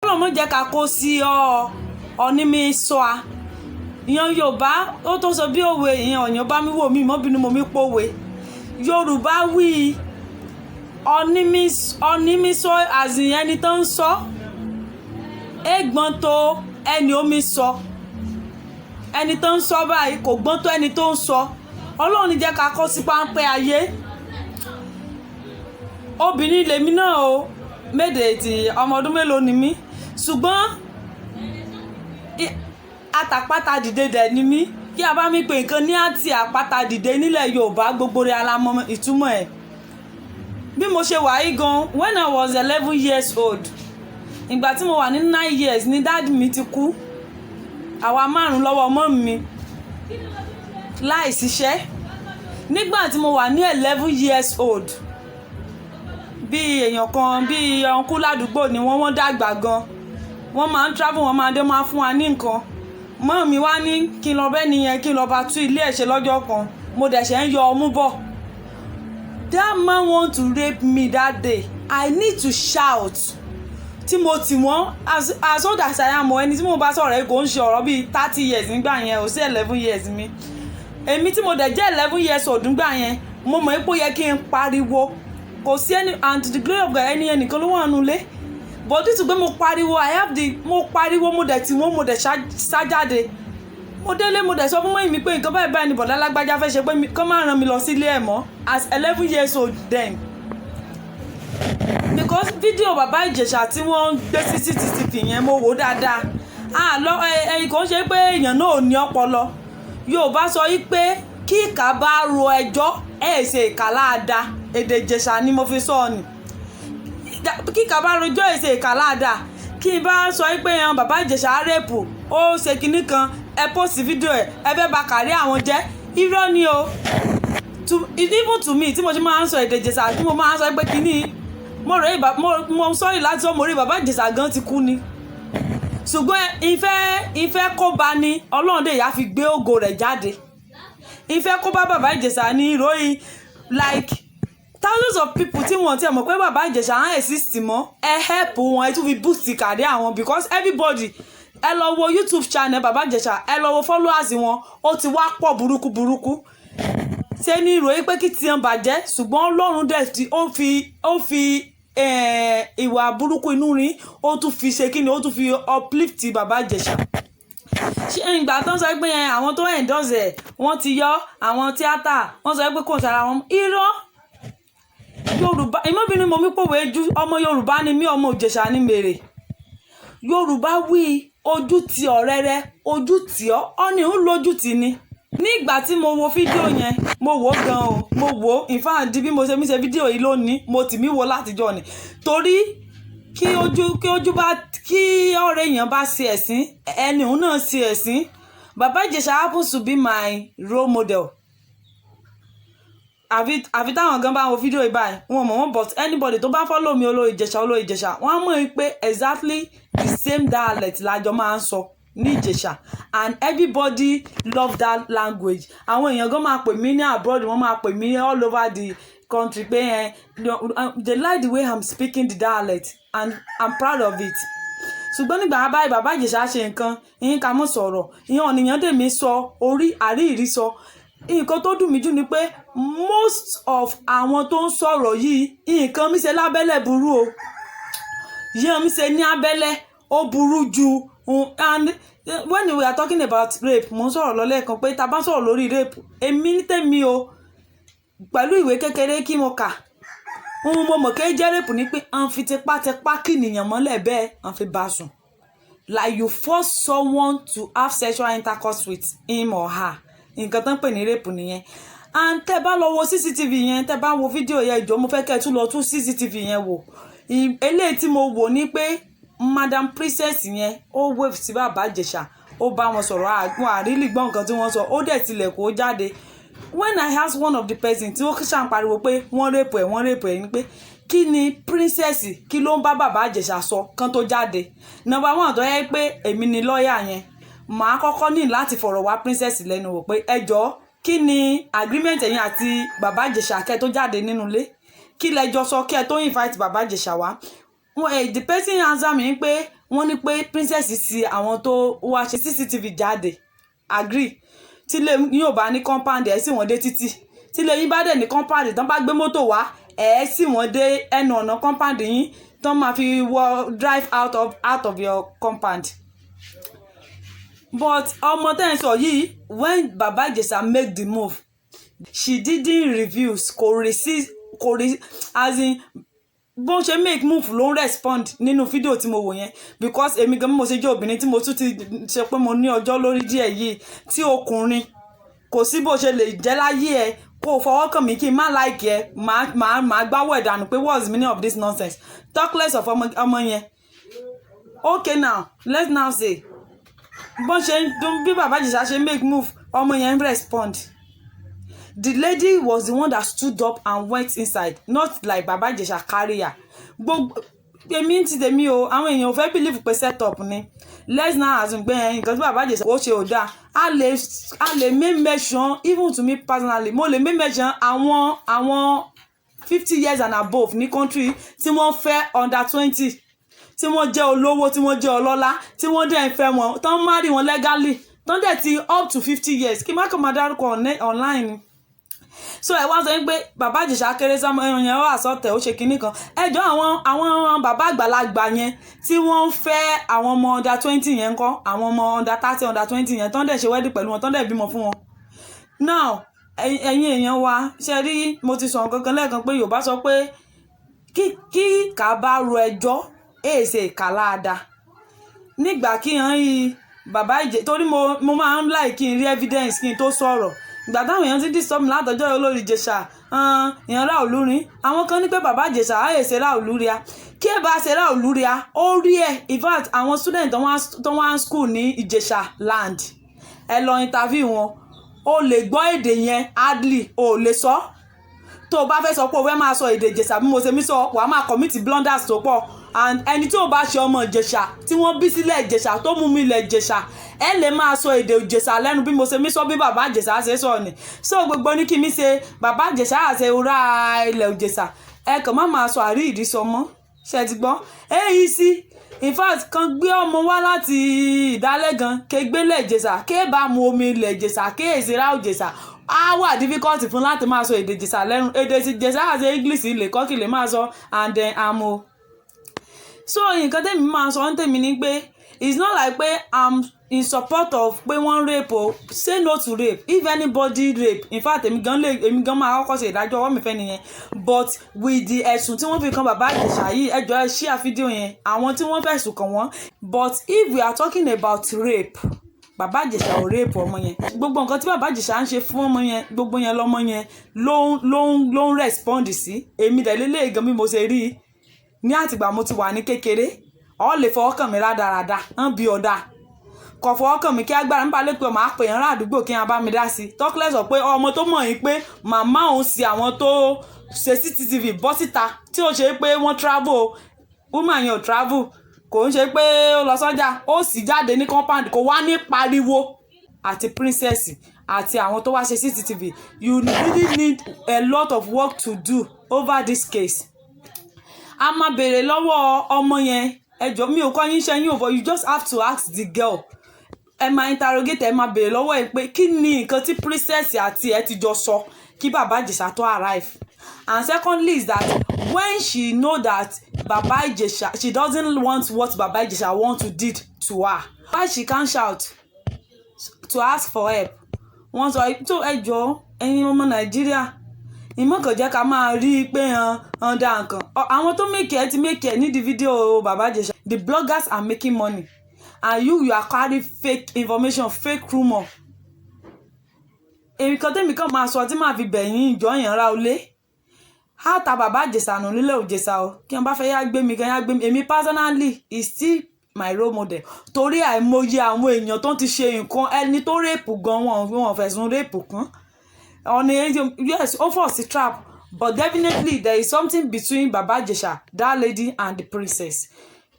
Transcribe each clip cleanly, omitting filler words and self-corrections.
kọ́lọ̀ mọ́ jẹ́ ká kó sí ọ̀ní mi sọ a ìyẹn Yorùbá ó tó sọ bí òwe ìyẹn ọ̀yàn bá mi wò mí mọ́bìnú mo mi pòwe Yorùbá wí ọ̀ní mi sọ àzìn ẹni tó ń sọ ẹ̀gbọ́n tó ẹni omi sọ ẹni tó ń sọ báyìí kò gbọ́n tó ẹni tó ń sọ Ọlọ́run jẹ́ ká kó sí páńpẹ́ ayé obìnrin lèmi náà o méjèèjì ọmọ ọdún mélòó ni mí ṣùgbọ́n àtàpátá dìde dẹ̀ ni mí kí a bá mi pè nǹkan ní àti àpáta dìde nílẹ̀ Yorùbá gbogbo rẹ̀ alámọ̀ ìtumọ̀ ẹ̀ bí mo ṣe wà yí gan when I was 11 years old ìgbà tí mo wà ní 9 years ní dáàdì mi ti kú àwa 5 lọ́wọ́ ọmọ mi láì ṣiṣẹ́ nígbà tí mo wà ní 11 years old bí èèyàn kan bí ọ̀nkú ládùúgbò ni wọ́n dàgbà gan wọ́n máa ń travel wọ́n máa dé máa fún wa ní nǹkan mọ́ mi wá ní kí n lọ bẹ́ẹ̀ nìyẹn kí n lọ bá tú ilé ẹ̀ ṣe lọ́jọ́ kan mo dẹ̀ ṣe ń yọ ọmú bọ̀. That man want to rape me that day. I need to shout. Tí mo tì wọ́n as old as I am ẹni tí mo bá sọ̀rọ̀ ẹ̀ kò ń ṣe ọ̀rọ̀ bíi 30 years nígbà yẹn ò sí 11 years mi èmi tí mo dẹ̀ jẹ́ 11 years old nígbà yẹn mo mọ̀ pé ó yẹ kí n pariwo kò sí ẹni and to the glory of God ẹnìkan ló wà nulẹ̀ but tí tùgbẹ́ mo pariwo mo dẹ̀ tí wọ́n mo dẹ̀ ṣájáde mo délé mo dẹ̀ sọ fún mọ́yìn mi pé nǹkan báyìí báyìí ni bọ̀dá lágbájá fẹ́ ṣe pé kọ́ máa ràn mí lọ sílé ẹ̀ mọ́ as 11 years old then because fídíò bàbá Ìjẹ̀ṣà tí wọ́n ń gbé sí CCTV yẹn mo wò dáadáa ẹ̀yìn kan ṣe pé èèyàn náà ò ní ọpọlọ Yorùbá sọ yí pé kí ìkà bá ro ẹjọ́ ẹ̀ ṣe ìkà láàdá èdè Ìjẹ̀ṣà ni mo fi sọ ọ́ ni kí ìkà bá rojọ́ ẹ̀ ṣe ìkà láàdá kí n bá sọ yí pé bàbá Ìjẹ̀ṣà rèpù ó ṣe kinní kan ẹ post fídíò ẹ fẹ́ bà kárí àwọn jẹ́ irọ́ ni o even to me tí mo ṣe máa ń sọ èdè Ìjẹ̀ṣà tí mo máa ń sọ pé kinní mo sọ́rí láti sọ mo rí bàbá Ìjẹ̀ṣà gan ti kú ni ṣùgbọ́n ìfẹ́ kó bá ní Ọlọ́run dè yá fi gbé ògo rẹ̀ jáde ìfẹ́ kó bá bàbá Ìjẹ̀ṣà ní ìròyìn like thousands of people tí wọ́n ti mọ̀ pé bàbá Ìjẹ̀ṣà á exist mọ́ ẹ help wọn ẹ tún fi boost kárí àwọn because everybody ẹ lọ wo YouTube channel bàbá Ìjẹ̀ṣà ẹ lọ wo followers wọn ó ti wá pọ̀ burúkú ṣé ní ìròyìn pé kí tiẹ̀ bàjẹ́ ṣùgbọ́n Ọlọ́run dẹ̀ tí ó fi ìwà burúkú inú rí ó tún fi ṣe kí ni ó tún fi uplift bàbá Ìjẹ̀ṣà ṣé ìgbà tó ń sọ pé àwọn tó endorse wọ́n ti yọ àwọn tíátà wọ́n sọ pé kò sára wọn irọ́ Yorùbá ìmọ̀bìnrin mo mi pòwe ju ọmọ Yorùbá ni mí ọmọ Ìjẹ̀ṣà ni mèrè Yorùbá wí ojú ti ọ̀rẹ́ rẹ ojú tì ọ́ ní ń lójú tì ni nígbà tí mo wo fídíò yẹn mo wò gan o mo wò in fact bí mo ṣe mi ṣe fídíò yìí lónìí mo tì mí wò látijọ́ ni torí kí ojú bá kí ọ̀rẹ́ èèyàn bá ṣe ẹ̀sín ẹni òun náà ṣe ẹ̀sín bàbá Ìjẹ̀ṣà happens to be my role model àfi táwọn gan bá wo fídíò yìí báyìí wọn mọ̀ wọ́n but anybody tó bá follow mi olórí Ìjẹ̀ṣà wọ́n á mọ̀ pé exactly the same dialect lájọ máa ń sọ ní Ìjẹ̀ṣà and everybody love that language àwọn èèyàn gan máa pè mí ní abroad wọ́n máa pè mí all over the country pé they like the way I'm speaking the dialect and I'm proud of it ṣùgbọ́n nígbà báyìí bàbá Ìjẹ̀ṣà ṣe nǹkan ìyín ká mọ̀ sọ̀rọ̀ ìyẹn ọ̀nìyàn dèmí sọ orí àríyìrí sọ nǹkan tó dùn mí jù ni pé most of àwọn tó ń sọ̀rọ̀ yìí nǹkan mi ṣe lábẹ́lẹ̀ burú o yíyan mi ṣe ní abẹ́lẹ̀ ó burú jù and when we are talking about rape mo ń sọ̀rọ̀ lọ́lẹ́ẹ̀kan pé tá bá sọ̀rọ̀ lórí rape èmi ní tèmi o pẹ̀lú ìwé kékeré kí mo kà mo mọ̀ kí jẹ́ rape ní pé à ń fi tipátipá kí nìyàn mọ́lẹ̀ bẹ́ẹ̀ à ń fi bá sùn like you force someone to have sexual intercourse with him or her nǹkan tán pè ní rape nìyẹn and tẹ́ bá lọ wo CCTV yẹn tẹ́ bá wo fídíò yẹn ìjọ mo fẹ́ kẹ́ tún lọ tún CCTV yẹn wò eléyìí tí mo wò ní pé Madam Princess yẹn ó wave sí bàbá Ìjẹ̀ṣà ó bá wọn sọ̀rọ̀ àwọn àrílì gbọ́n nǹkan tí wọ́n sọ ó dẹ̀ tilẹ̀ kó jáde when I ask one of the person tí ó ṣàn pariwo pé wọ́n rape ẹ̀ ni pé kí ni Princess kí ló ń bá bàbá Ìjẹ̀ṣà sọ kán tó jáde number one tó yẹ pé èmi ni lọ́ọ̀yà yẹn màá kọ́kọ́ ní láti fọ̀rọ̀ wá Princess lẹ́nu wò pé ẹjọ́ kí ni agreement ẹ̀yin àti bàbá Ìjẹ̀ṣà kẹ́ tó jáde nínú ilé kí lẹ́jọ́ sọ kẹ́ tó invite bàbá Ìjẹ̀ṣà wá the person answer mi pé wọ́n ní pé princess sí àwọn tó wá ṣe CCTV jáde agree tílé yín ò bá ní compound ẹ̀ sì wọ́n dé títì tílé yín bá dẹ̀ ní compound tán bá gbé mọ́tò wá ẹ̀ sì wọ́n dé ẹnu ọ̀nà compound yín tán máa fi drive out of your compound. But ọmọ tẹ́ ń sọ yìí when Baba Ijesha make the move she didn't reviews as in bó ṣe make move ló ń respond nínú fídíò tí mo wò yẹn because èmi gan mo ṣe jẹ́ obìnrin tí mo tún ti ṣe pé mo ní ọjọ́ lórí díẹ̀ yìí tí ọkùnrin kò sí bó ṣe lè jẹ́ láyé ẹ kó fọwọ́ kàn mí kí n má like ẹ máa gbáwọ̀ ìdànù pé what's the meaning of this nonsense talk less of ọmọ yẹn. Okay, now let's now say bó ṣe bí Baba Ijesha ṣe make move ọmọ yẹn respond. The lady was the one that stood up and went inside, not like Baba Ijesha carry her. Gbogbo èmi ti tèmi o, àwọn èèyàn ò fẹ́ believe pé set up ni. Let's now assume pé nǹkan tí Baba Ijesha ó ṣe ò dáa. A lè make mention, even to me personally, mo lè make mention àwọn 50 years and above ní country tí wọ́n fẹ́ under 20, tí wọ́n jẹ́ olówó, tí wọ́n jẹ́ ọlọ́lá, tí wọ́n dẹ̀ ń fẹ́ wọn, tán marry wọn legally, tán dẹ̀ ti up to 50 years. Kí má kàn máa dárúkọ online. So ẹ wá sọ pé Baba Ijesha kéré sọmọ yẹn wà sọtẹ ó ṣe kinní kan ẹjọ́ àwọn bàbá àgbàlagbà yẹn tí wọ́n ń fẹ́ àwọn ọmọ under 20 yẹn ńkọ́ àwọn ọmọ under 30 under 20 yẹn tán dẹ̀ ṣe wedding pẹ̀lú wọn tán dẹ̀ bímọ fún wọn. Now ẹ̀yin èèyàn wa ṣe rí mo ti sọ nǹkan kan lẹ́ẹ̀kan pé Yorùbá sọ pé kí ká bá ro ẹjọ́ èsè ìkàláàdá nígbà kí hàn yí Baba Ijesha torí mo máa ń láì kí n rí evidence kí n tó sọ̀rọ̀ ìgbà táwọn èèyàn ti disturb mi látọjọ́ olórí Ijesha èèyàn Ráolúrin àwọn kan ní pé Baba Ijesha àyè ṣe Ráolúria kí ẹ bá ṣe Ráolúria ó rí ẹ in fact àwọn student tó wá school ní Ijesha land ẹ lọ interview wọn ó lè gbọ́ èdè yẹn hardly ó lè sọ tó o bá fẹ́ sọ pé o fẹ́ máa sọ èdè Ijesha bí mo ṣe mí sọ wàá máa commit blunders tó pọ̀ and ẹni tí ò bá ṣe ọmọ Ijesha tí wọ́n bí sílẹ̀ Ijesha tó mú mi ilẹ̀ Ijesha ẹ lè máa sọ èdè Ijesha lẹ́nu bí mo ṣe mí sọ bí Baba Ijesha ṣe sọ ni so gbogbo ní kí mi ṣe Baba Ijesha àṣẹ òrà ilẹ̀ Ijesha ẹ kàn má máa sọ àrí ìdísọ mọ́ ṣe ti gbọ́ èyí sí in fact kan gbé ọmọ wá láti ìdálẹ́gan kégbélẹ̀ Ijesha ké bá mu omi ilẹ̀ Ijesha ké èsì ra Ijesha á wà difficult fún láti máa sọ èdè Ijesha lẹ́nu èdè Ijesha àti English lè kọ́ kí lè máa sọ and then àmọ́ so nǹkan tẹ́mi máa sọ ń tèmi ni pé it's not like pé I'm in support of pé wọ́n rape o say no to rape if anybody rape in fact èmi gan máa kọ́kọ́ ṣe ìdájọ́ ọwọ́ mi fẹ́ nìyẹn but with the ẹ̀sùn tí wọ́n fi kan Baba Ijesha yìí ẹjọ́ ẹ share fídíò yẹn àwọn tí wọ́n fẹ̀sùn kàn wọ́n but if we are talking about rape Baba Ijesha ò rape ọmọ yẹn gbogbo nǹkan tí Baba Ijesha ń ṣe fún ọmọ yẹn gbogbo yẹn lọ́mọ yẹn ló ń respond sí èmi dẹ̀ lélẹ́yìí gan bí mo ṣe rí ní àtìgbà mo ti wà ní kékeré ọ lè fọwọ́ kàn mí rádaràda hàn bí ọ̀dà kò fọwọ́ kàn mí kí agbára ń bá lé pé ọmọ àpè yẹn rádùúgbò kí wọn bá mi dá sí i tọ́kílẹ̀ sọ pé ọmọ tó mọ̀ yín pé màmá òun sí àwọn tó ṣe CCTV bọ́ síta tí ó ṣe pé wọ́n travel woman yẹn ò travel kò ń ṣe pé ó lọ sọ́jà ó sì jáde ní compound kò wá ní pariwo àti princess àti àwọn tó wá ṣe CCTV you really need a lot of work to do over this case. A máa béèrè lọ́wọ́ ọmọ yẹn ẹjọ́ mi ò kọ́ yín ṣe yín ò but you just have to ask the girl ẹ máa interrogate ẹ máa béèrè lọ́wọ́ ẹ pé kí ni nǹkan tí princess àti ẹ ti jọ sọ kí Baba Ijesha tó arrive and secondly is that when she know that Baba Ijesha she doesn't want what Baba Ijesha want to did to her why she can shout to ask for help wọ́n sọ tó ẹjọ́ ẹ̀yin ọmọ Nàìjíríà ìmọ̀kàn jẹ́ ká máa rí i pé dá nǹkan àwọn tó make ẹ ti make ẹ ní the video Baba Ijesha the bloggers are making money and you are carrying fake information fake rumour èmi kan tẹ́mi kan máa sọ tí màá fi bẹ̀yìn ìjọ yẹn ra olé á ta Baba Ijesha nù nílẹ̀ Ijesha o kí wọ́n bá fẹ́ yá gbé mi kan yá gbé mi èmi personally is still my role model torí àìmọye àwọn èèyàn tó ti ṣe nǹkan ẹni tó rèpù gan wọn fẹ̀sùn rèpù kan yes ó fall sí trap but definitely there is something between Baba Ijesha that lady and the princess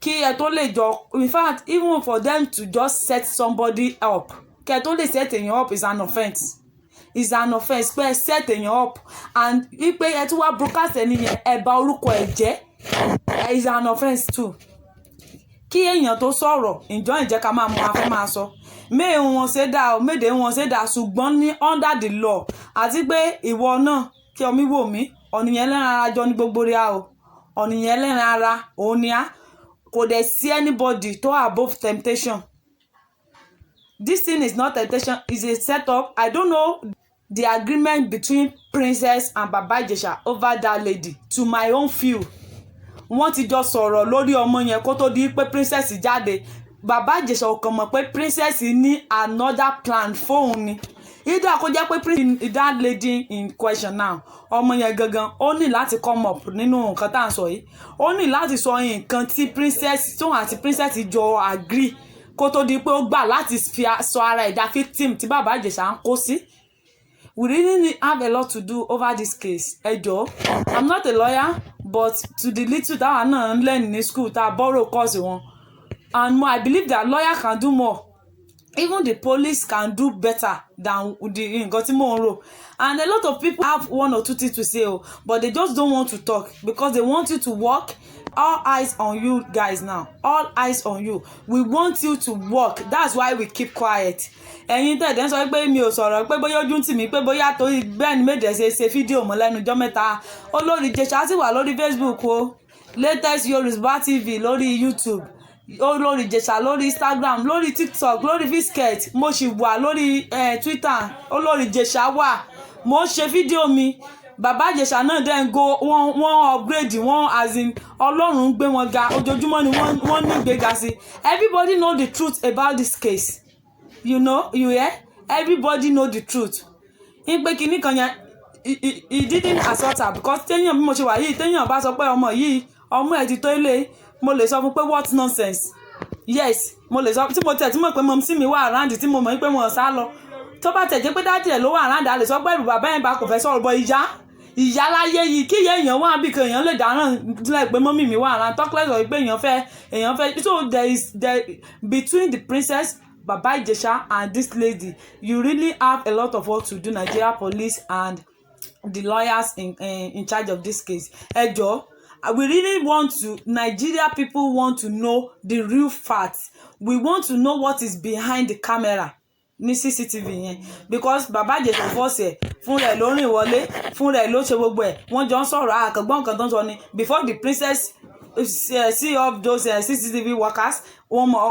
kí ẹ tó lè jọ in fact even for them to just set somebody up kí ẹ tó lè set èèyàn up is an offence pé ẹ set èèyàn up and wípé ẹ tún wá broadcast ẹni yẹn ẹ bà orúkọ ẹ jẹ́ is an offence too kí èèyàn tó sọ̀rọ̀ ìjọ ìjẹ́ ká máa mú afẹ́ máa sọ méè wọn ṣe dá o méde wọn ṣe dá ṣùgbọ́n ní under the law àti pé ìwọ náà kí omi wò mí ọ̀nìyàn ẹlẹ́ran ara jọ ní gbogbo rí a o ọ̀nìyàn ẹlẹ́ran ara òun ni a kò dẹ̀ sí anybody tó above temptation. This thing is not temptation, it's a setup. I don't know the agreement between Princess and Baba Ijesha over that lady. To my own view, wọ́n ti jọ sọ̀rọ̀ lórí ọmọ yẹn kó tó di pé Princess jáde. Baba Ijesha ò kàn mọ̀ pé Princess ní another plan fóun ni. Either kó jẹ́ pé that lady in question now ọmọ yẹn gangan ó ní láti come up nínú nǹkan tá à ń sọ yìí. Ó ní láti sọ nǹkan tí Princess tóun àti Princess jọ agree kó tó di pé ó gbà láti fi sọ ara ẹ̀dá victim tí Baba Ijesha ń kó sí. We really have a lot to do over this case. Ẹ jọ̀ọ́, I'm not a lawyer, but to the little that I náà ń learn in school tá a borrow course wọn, and more, I believe that lawyer can do more. Even the police can do better than the nǹkan tí mò ń rò. And a lot of people have one or two things to say, but they just don't want to talk because they want you to work. All eyes on you guys now. All eyes on you. We want you to work. That's why we keep quiet. Ẹ̀yin tẹ̀dẹ̀ ń sọ pé mi ò sọ̀rọ̀ pé bóyá ojú ń tì mí pé bóyá torí bẹ́ẹ̀ ni méje ṣe fídíò mọ́ lẹ́nu ọjọ́ mẹ́ta. Olórí Ijesha sì wà lórí Facebook o. Latest Yorùbá TV lórí YouTube. Olórí Ijesha lórí Instagram, lórí TikTok, lórí Visket. Mo sì wà lórí Twitter. Olórí Ijesha wà. Mo ṣe fídíò mi. Baba Ijesha náà dẹ̀ ń go wọ́n upgrade wọ́n as in Ọlọ́run gbé wọn ga ojoojúmọ́ ni wọ́n ní gbéga sí. Everybody know the truth about this case. You know, you hear? Everybody know the truth. In pé kinní kan yẹn he didn't assault her because téèyàn bí mo ṣe wà yìí téèyàn bá sọ pé ọmọ ẹ̀ ti tó ilé mo lè sọ fún pé what nonsense. Yes, mo lè sọ tí mo mọ̀ pé mom sí mi wà around tí mo mọ̀ pé wọ́n sá lọ. Tó bá tẹ̀ jẹ́ pé dájú ẹ̀ ló wà around a lè sọ pé bàbá yẹn bá kò fẹ́ sọ̀rọ̀ bọ ìyá láyé yìí kí èèyàn wá bí kan èèyàn lè dáràn sílẹ̀ pé mọ́mì mi wà around talk less of pé èèyàn fẹ́ so there between the Princess Baba Ijesha and this lady you really have a lot of work to do. Nigeria police and the lawyers in charge of this case. Ẹ jọ̀ọ́, we really want to, Nigeria people want to know the real facts. We want to know what is behind the camera ní CCTV yẹn because Baba Ijesha fọ́ọ̀sì ẹ̀ fún rẹ̀ ló rìn wọlé fún rẹ̀ ló ṣe gbogbo ẹ̀ wọ́n jọ ń sọ̀rọ̀ àkàngbọ́n nǹkan tó ń sọ ni before the Princess see of those CCTV workers wọ́n mọ̀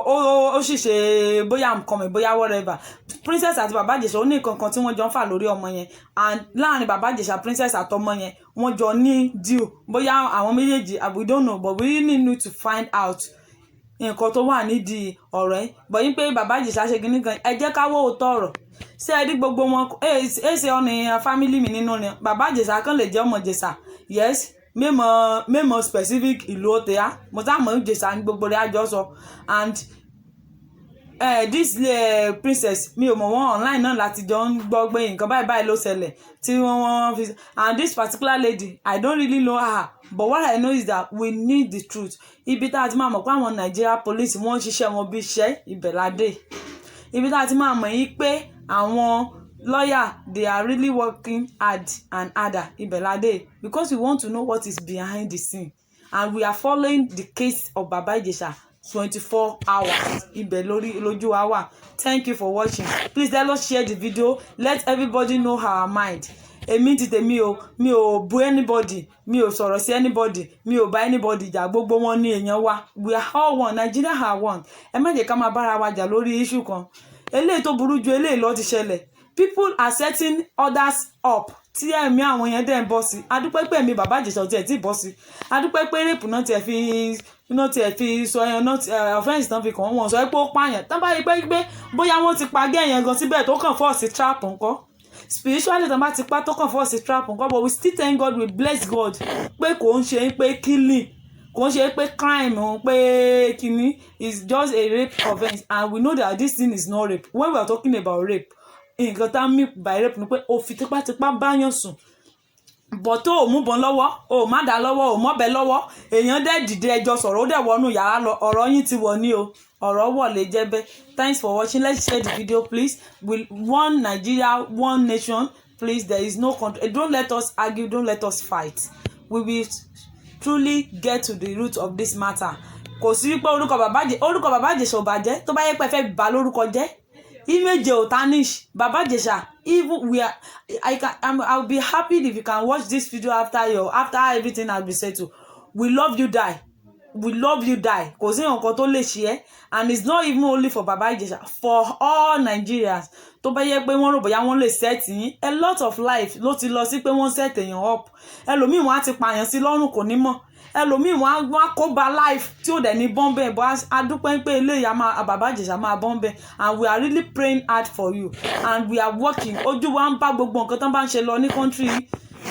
ó sì ṣe bóyá nǹkan mi bóyá whatever. Princess àti Baba Ijesha ó ní nǹkan kan tí wọ́n jọ ń fà lórí ọmọ yẹn and láàrin Baba Ijesha Princess àtọmọ yẹn wọ́n jọ ní deal bóyá àwọn méjèèjì we don't know but we really need to find out nǹkan tó wà nídìí ọ̀rọ̀ ẹ̀ bọ̀yìn pé Baba Ijesha ṣe gíní kan ẹ jẹ́ ká wò ó tọ̀rọ̀ ṣé ẹ rí gbogbo wọn ṣe ọ̀nà family mi nínú ni Baba Ijesha kan lè jẹ́ ọmọ Ijesha yes mẹ́mọ̀ specific ìlú ó tẹ̀ á mo sá mọ̀ Ijesha ní gbogbo rẹ̀ àjọ sọ and this Princess mi ò mọ̀ wọ́n online náà láti jọ ń gbọ́ pé nǹkan báyìí ló ṣẹlẹ̀ tí wọ́n fi and this particular lady I don't really know her but what I know is that we need the truth. Ibi tá a ti máa mọ̀ pé àwọn Nigeria police wọ́n ń ṣiṣẹ́ wọn bí iṣẹ́ ìbẹ̀ládé. Ibi tá a ti máa mọ̀ yìí pé àwọn lawyer they are really working hard and harder ìbẹ̀ládé because we want to know what is behind the scene and we are following the case of Baba Ijesha 24 hours ibẹ̀ lójú wa wà. Thank you for watching. Please let us share the video. Let everybody know our mind. Èmi ti tèmi o mi ò bu anybody mi ò sọ̀rọ̀ sí anybody mi ò bá anybody jà gbogbo wọn ní èèyàn wa we are all one. Nigeria are one. Ẹ má jẹ́ ká máa bára wa jà lórí issue kan eléyìí tó burú ju eléyìí lọ ti ṣẹlẹ̀. People are setting others up tí ẹ̀mí àwọn yẹn dẹ̀ ń bọ́ sí. Adúpẹ́ pé ẹ̀mí Baba Ijesha tiẹ̀ tí ì bọ́ sí. Adúpẹ́ pé rape náà tiẹ̀ fi sọ ẹ̀yàn náà offence náà fi kàn wọ́n sọ pé ó pààyàn tán bá rí pé bóyá wọ́n ti pa gẹ́yẹn gan síbẹ̀ tó kàn fọ́ọ̀sì trap nǹkan spiritually tán bá ti pa tó kàn fọ́ọ̀sì trap nǹkan but we still thank God, we bless God pé kò ń ṣe pé killing kò ń ṣe pé crime pé kíní is just a rape offence and we know that this thing is not rape. When we are talking about rape nǹkan tá mean by rape ni pé ó fi tipátipá báyàn sùn bọ̀ tó ò mú bọn lọ́wọ́ ò má dá lọ́wọ́ ò mọ́bẹ lọ́wọ́ èèyàn dẹ̀ dìde ẹjọ́ sọ̀rọ̀ ó dẹ̀ wọnú yàrá lọ ọ̀rọ̀ yín ti wọ̀ ní o ọ̀rọ̀ wọ̀ lè jẹ́ bẹ́ẹ̀. Thanks for watching. Let's share the video please. We one Nigeria, one nation. Please, there is no country. Don't let us argue. Don't let us fight. We will truly get to the root of this matter. kò sí pé orúkọ bàbá Ìjẹ̀ṣà ò bàjẹ́ tó bá yẹ pé fẹ́ bà lórúkọ jẹ́ image ò tarnish bàbá Ìjẹ̀ṣà. Even I'll be happy if you can watch this video after everything has been settled. We love you die kò sí nǹkan tó lè ṣe ẹ́, and it's not even only for bàbá Ìjẹ̀ṣà, for all Nigerians tó bá yẹ pé wọ́n rò bóyá wọ́n lè set yín. A lot of life ló ti lọ sí pé wọ́n set èèyàn up. Ẹlòmíì wọ́n á ti pààyàn sí lọ́rùn kò ní mọ̀, ẹlòmíì wọ́n á kó ba life tí ò dẹ̀ ní bọ́m̀bẹ̀ bọ́ adúpẹ́ pé eléyà bàbá Ìjẹ̀ṣà máa bọ́m̀bẹ̀, and we are really praying hard for you and we are working. Ojú wa ń bá gbogbo nǹkan tó bá ń ṣe lọ ní country.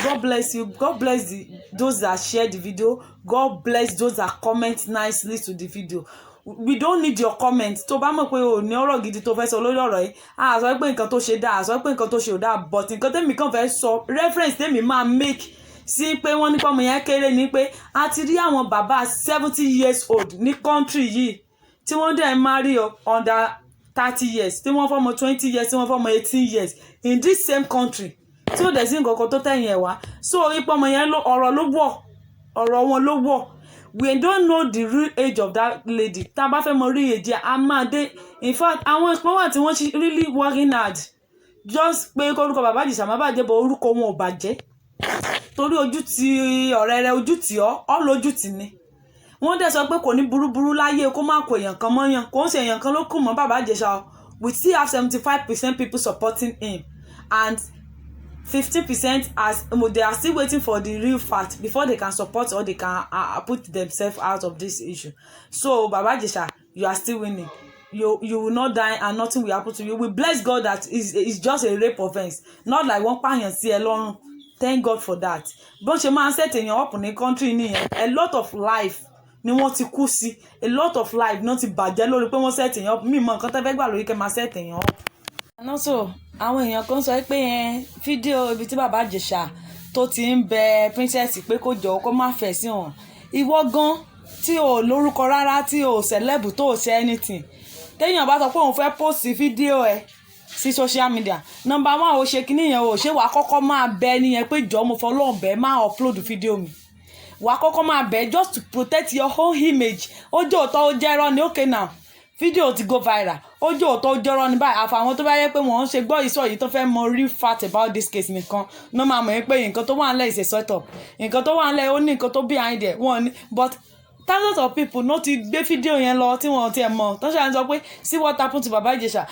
God bless you. God bless those that share the video. God bless those that comment nicely to the video. We don't need your comments. Tó bá mọ̀ pé o ní ọ̀rọ̀ gidi tó fẹ́ sọ lórí ọ̀rọ̀ yìí, a sọ pé nǹkan tó ṣe dáa, a sọ pé nǹkan tó ṣe ò dáa, but nǹkan tẹ́mi kàn fẹ́ sọ reference tẹ́mi máa make sí pé wọ́n ní pọ́mọ yẹn kéré ni pé a ti rí àwọn bàbá 70 years old ní country yìí tí wọ́n dẹ̀ marry under 30 years, tí wọ́n fọ́mọ 20 years, tí wọ́n fọ́mọ 18 years in this same country tí ó dẹ̀ sí nǹkan kan tó tẹ̀yìn ẹ̀ wá. So ipò ọmọ yẹn ọ̀rọ̀ wọn ló wọ̀. We don't know the real age of that lady. Tá a bá fẹ́ mọ rí age a máa dé. In fact àwọn ìpín wà tí wọ́n really working hard just pé orúkọ bàbá Ìjẹ̀ṣà má bàjẹ́ bọ̀ orúkọ wọn ò bàjẹ́ torí ojú ti ọ̀rẹ́ rẹ ojú ti ọ́ lójú ti ni. Wọ́n dẹ̀ sọ pé kò ní burúburú láyé kó má kó èèyàn kan mọ́yàn, kò ń ṣe èèyàn kan ló kù mọ́ bàbá Ìjẹ̀ṣà. We still have 75% people supporting him and 15% they are still waiting for the real fact before they can support or they can put themselves out of this issue. So Baba Ìjẹ̀ṣà, you are still winning. You will not die and nothing will happen to you. We bless God that it's just a rape offense, not like one pààyàn sí ẹ lọ́rùn. Thank God for that. Bó ṣe máa ń set èèyàn up ní country nìyẹn. A lot of life ni wọ́n ti kú sí, a lot of life náà ti bàjẹ́ lórí pé wọ́n set èèyàn up. Mi mọ nǹkan tẹ́ fẹ́ gbà lórí kẹ́ máa set èèyàn up. And also àwọn èèyàn kan sọ pé fídíò ibi tí bàbá Ìjẹ̀ṣà tó ti ń bẹ princess pé kó jọ kó má fẹ́ sí wọn. Ìwọ gan tí o lórúkọ rárá, tí o celeb, tó o ṣe anything, téèyàn bá sọ pé òun fẹ́ post fídíò ẹ sí social media, number one o ṣe kíní yẹn o ṣé wàá kọ́kọ́ máa bẹ nìyẹn pé jọ mo fọlọ́run bẹ́ẹ̀ máa upload fídíò mi. Wàá kọ́kọ́ máa bẹ just to protect your whole image. Ó jẹ́ òótọ́ ó jẹ́ irọ́ ni okay now fídíò ti go viral. Ó jẹ́ òótọ́ ó jẹ́ irọ́ ni báyìí àfàwọn tó bá yẹ pé wọ́n ń ṣe gbọ́ ìsọ̀ yìí tó fẹ́ mọ real fact about this case nìkan ló máa mọ̀ pé nǹkan tó wà nílẹ̀ is a set up, nǹkan tó wà nílẹ̀ ó ní nǹkan tó behind it wọ́n ní. But thousands of people no ti gbé fídíò yẹn lọ tí wọ́n ti ẹ̀ mọ̀ tó ṣe à ń sọ pé see what happened to Baba Ìjẹ̀ṣà.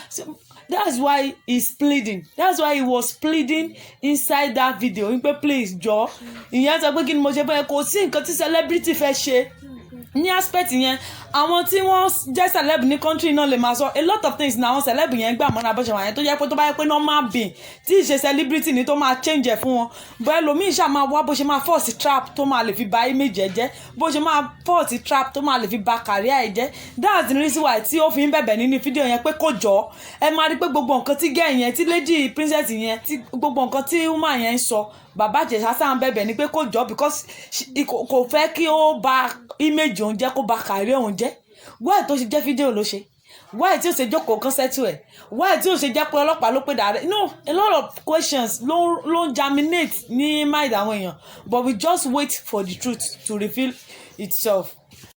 That's why he's pleading. That's why he was pleading inside that video. Wípé please jọ ìyẹn sọ pé kí ni mo ṣe fẹ́ kò sí nǹkan tí celebrity fẹ́ ṣe ní aspect yẹn. Àwọn tí wọ́n jẹ́ celeb ní country náà lè máa sọ a lot of things na àwọn celeb yẹn gbà mọ́ra bọ́ṣẹ̀ wọ̀nyẹn tó jẹ́ pé tó bá yẹ pé normal being tí ì ṣe celebrity ni tó máa change ẹ̀ fún wọn. Bẹ́ẹ̀ lómi ìṣá máa wá bó ṣe máa force trap tó máa lè fi ba image ẹ̀ jẹ́, bó ṣe máa force trap tó máa lè fi ba career ẹ̀ jẹ́. That's the reason why tí ó fi ń bẹ̀bẹ̀ nínú fídíò yẹn pé kó jọ ẹ máa rí pé gbogbo nǹkan tí girl yẹn tí lady princess yẹn tí gbogbo nǹkan tí woman yẹn ń sọ Baba Ìjẹ̀ṣà sáà ń bẹ̀bẹ̀ ni pé kó jọ because kò fẹ́ kí ó ba image òun jẹ́ kó ba career òun jẹ́. Why tó ṣe jẹ́ fídíò ló ṣe? Why tí ó ṣe jókòó kan settle ẹ̀? Why tí ó ṣe jẹ́ pé ọlọ́pàá ló pè dàrẹ́? No, a lot of questions ló germinate ní mind àwọn èèyàn, but we just wait for the truth to reveal itself.